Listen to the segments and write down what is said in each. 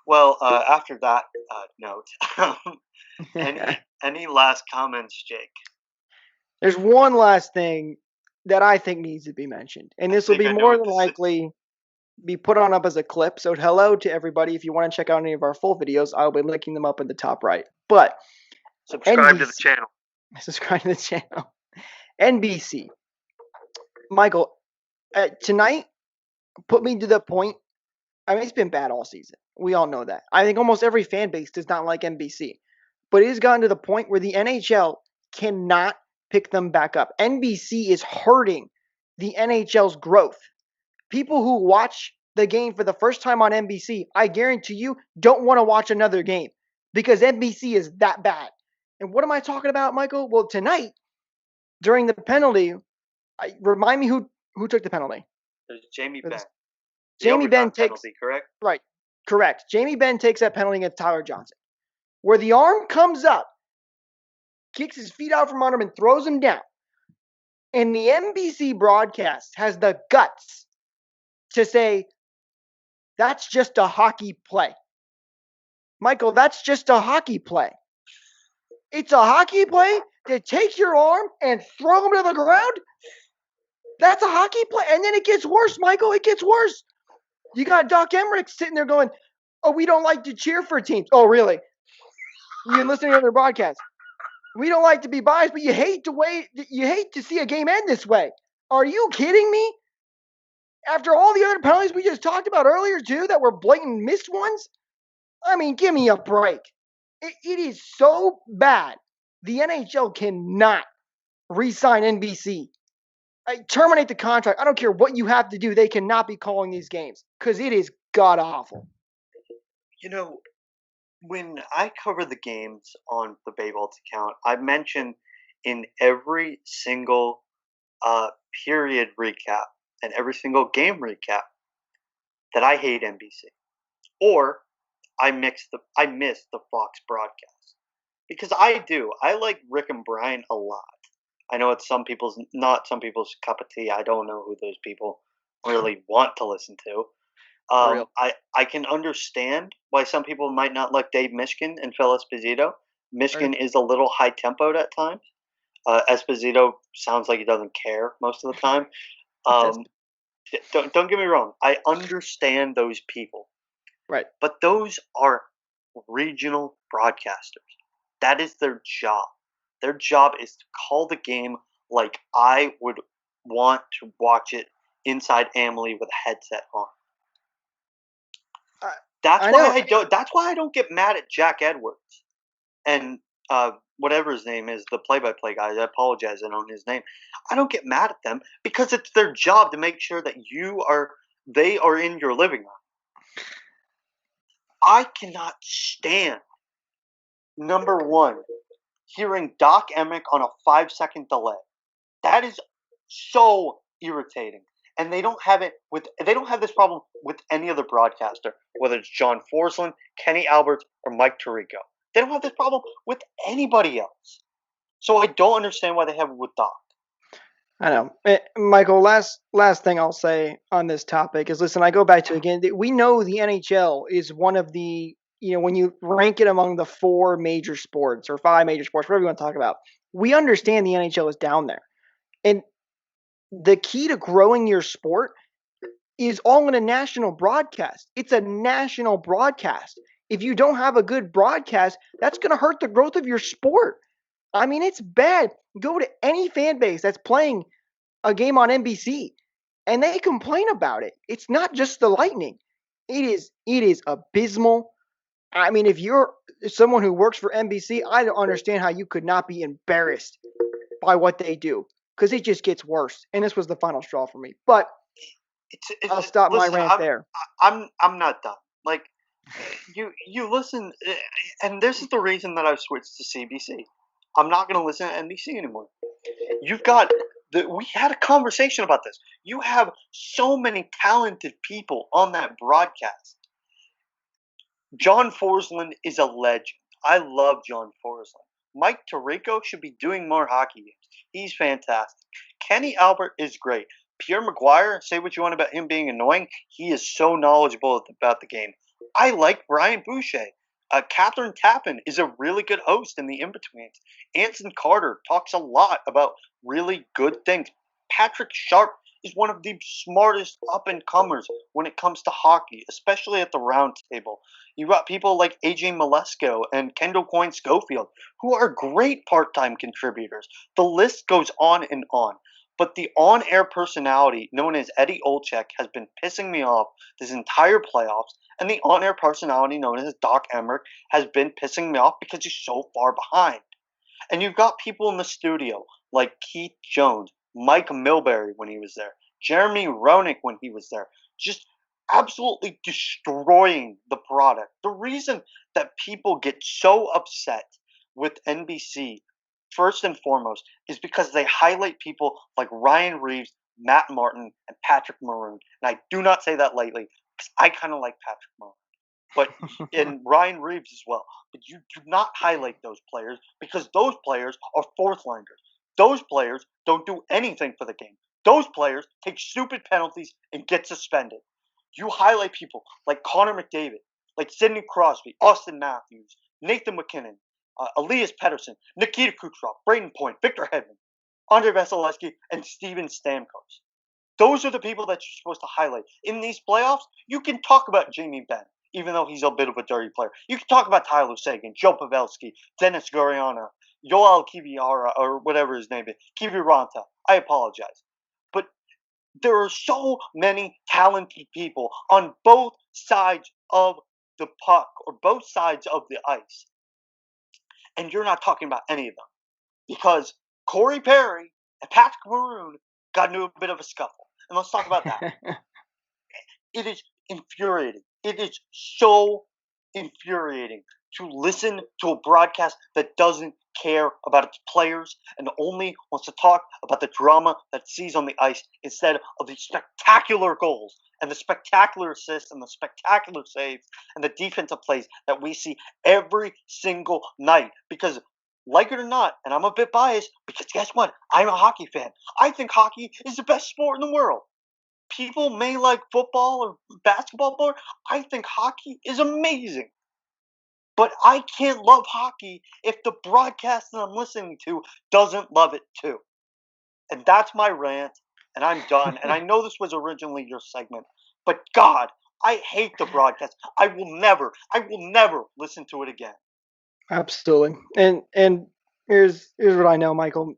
Well, after that note, any last comments, Jake? There's one last thing that I think needs to be mentioned, and I this will think be I know more what than this is. likely be put on up as a clip. So hello to everybody. If you want to check out any of our full videos, I'll be linking them up in the top right. But Subscribe to the NBC, channel. subscribe to the channel. NBC, Michael, tonight put me to the point. I mean, it's been bad all season. We all know that. I think almost every fan base does not like NBC, but it has gotten to the point where the NHL cannot pick them back up. NBC is hurting the NHL's growth. People who watch the game for the first time on NBC, I guarantee you, don't want to watch another game because NBC is that bad. And what am I talking about, Michael? Well, tonight during the penalty, remind me who took the penalty. There's Jamie Benn. The Jamie overtime Benn takes penalty, correct? right, correct. Jamie Benn takes that penalty against Tyler Johnson, where the arm comes up, kicks his feet out from under him, and throws him down. And the NBC broadcast has the guts to say that's just a hockey play. Michael, that's just a hockey play. It's a hockey play to take your arm and throw him to the ground. That's a hockey play. And then it gets worse, Michael. It gets worse. You got Doc Emmerich sitting there going, "Oh, we don't like to cheer for teams." Oh, really? You're listening to their broadcast. We don't like to be biased, but you hate to see a game end this way. Are you kidding me? After all the other penalties we just talked about earlier, too, that were blatant missed ones? I mean, give me a break. It is so bad. The NHL cannot re-sign NBC. Terminate the contract. I don't care what you have to do. They cannot be calling these games because it is god awful. You know, when I cover the games on the Baybolts account, I mention in every single uh, period recap and every single game recap that I hate NBC or I miss the Fox broadcast because I do. I like Rick and Brian a lot. I know it's not some people's cup of tea. I don't know who those people really want to listen to. For real. I can understand why some people might not like Dave Mishkin and Phil Esposito. Right? Mishkin is a little high tempoed at times. Esposito sounds like he doesn't care most of the time. That's Um, don't get me wrong. I understand those people, right. but those are regional broadcasters. That is their job. Their job is to call the game like I would want to watch it inside Amalie with a headset on. I, That's I why know. I don't. That's why I don't get mad at Jack Edwards and whatever his name is, the play-by-play guy. I apologize, I don't know his name. I don't get mad at them because it's their job to make sure that they are in your living room. I cannot stand number one hearing Doc Emmerich on a 5-second delay. That is so irritating. And they don't have this problem with any other broadcaster, whether it's John Forsland, Kenny Alberts, or Mike Tirico. They don't have this problem with anybody else. So I don't understand why they have it with Doc. I know. Michael, last thing I'll say on this topic is listen, I go back to again, we know the NHL is one of the, when you rank it among the 4 major sports or 5 major sports, whatever you want to talk about, we understand the NHL is down there. And the key to growing your sport is all in a national broadcast. It's a national broadcast. If you don't have a good broadcast, that's going to hurt the growth of your sport. I mean, it's bad. Go to any fan base that's playing a game on NBC and they complain about it. It's not just the Lightning. It is abysmal. I mean, if you're someone who works for NBC, I don't understand how you could not be embarrassed by what they do because it just gets worse. And this was the final straw for me. But I'll stop my Listen, rant there. I'm not done. Like you listen, and this is the reason that I've switched to CBC. I'm not going to listen to NBC anymore. You've got we had a conversation about this. You have so many talented people on that broadcast. John Forsland is a legend. I love John Forsland. Mike Tirico should be doing more hockey games. He's fantastic. Kenny Albert is great. Pierre McGuire, say what you want about him being annoying, he is so knowledgeable about the game. I like Brian Boucher. Catherine Tappan is a really good host in the in-betweens. Anson Carter talks a lot about really good things. Patrick Sharp is one of the smartest up-and-comers when it comes to hockey, especially at the round table. You got people like AJ Malesko and Kendall Coyne Schofield, who are great part-time contributors. The list goes on and on. But the on-air personality known as Eddie Olczyk has been pissing me off this entire playoffs, and the on-air personality known as Doc Emmerich has been pissing me off because he's so far behind. And you've got people in the studio like Keith Jones, Mike Milbury when he was there, Jeremy Roenick when he was there, just absolutely destroying the product. The reason that people get so upset with NBC, first and foremost, is because they highlight people like Ryan Reeves, Matt Martin, and Patrick Maroon. And I do not say that lightly because I kind of like Patrick Maroon. But and Ryan Reeves as well. But you do not highlight those players because those players are fourth liners. Those players don't do anything for the game. Those players take stupid penalties and get suspended. You highlight people like Connor McDavid, like Sidney Crosby, Austin Matthews, Nathan McKinnon, Elias Pettersson, Nikita Kucherov, Braden Point, Victor Hedman, Andrei Vasilevsky, and Steven Stamkos. Those are the people that you're supposed to highlight. In these playoffs, you can talk about Jamie Benn, even though he's a bit of a dirty player. You can talk about Tyler Seguin, Joe Pavelski, Dennis Guriana, Yoel Kiviara, or whatever his name is, Kiviranta. I apologize. But there are so many talented people on both sides of the puck, or both sides of the ice. And you're not talking about any of them. Because Corey Perry and Patrick Maroon got into a bit of a scuffle. And let's talk about that. It is infuriating. It is so infuriating to listen to a broadcast that doesn't care about its players and only wants to talk about the drama that it sees on the ice instead of the spectacular goals and the spectacular assists and the spectacular saves and the defensive plays that we see every single night. Because, like it or not, and I'm a bit biased, because guess what? I'm a hockey fan. I think hockey is the best sport in the world. People may like football or basketball more. I think hockey is amazing. But I can't love hockey if the broadcast that I'm listening to doesn't love it too. And that's my rant, and I'm done. And I know this was originally your segment, but God, I hate the broadcast. I will never listen to it again. Absolutely. And here's what I know, Michael.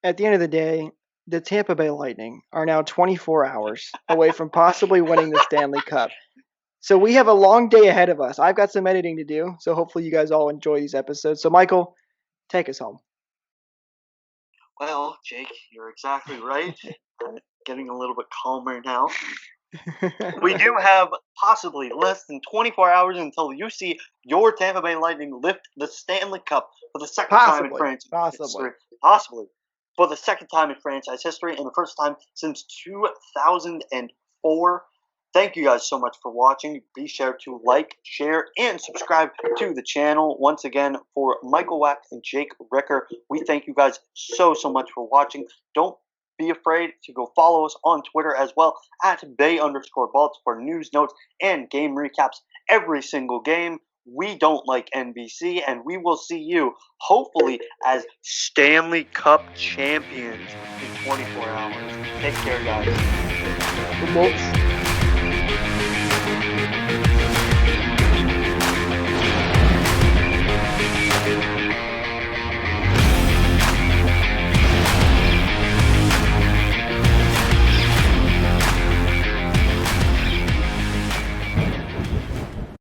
At the end of the day, the Tampa Bay Lightning are now 24 hours away from possibly winning the Stanley Cup. So we have a long day ahead of us. I've got some editing to do, so hopefully you guys all enjoy these episodes. So Michael, take us home. Well, Jake, you're exactly right. I'm getting a little bit calmer now. We do have possibly less than 24 hours until you see your Tampa Bay Lightning lift the Stanley Cup for the second time in franchise history. Possibly. For the second time in franchise history and the first time since 2004. Thank you guys so much for watching. Be sure to like, share, and subscribe to the channel. Once again, for Michael Wack and Jake Ricker, we thank you guys so much for watching. Don't be afraid to go follow us on Twitter as well at Bay_Balts for news, notes, and game recaps every single game. We don't like NBC, and we will see you, hopefully, as Stanley Cup champions in 24 hours. Take care, guys. Good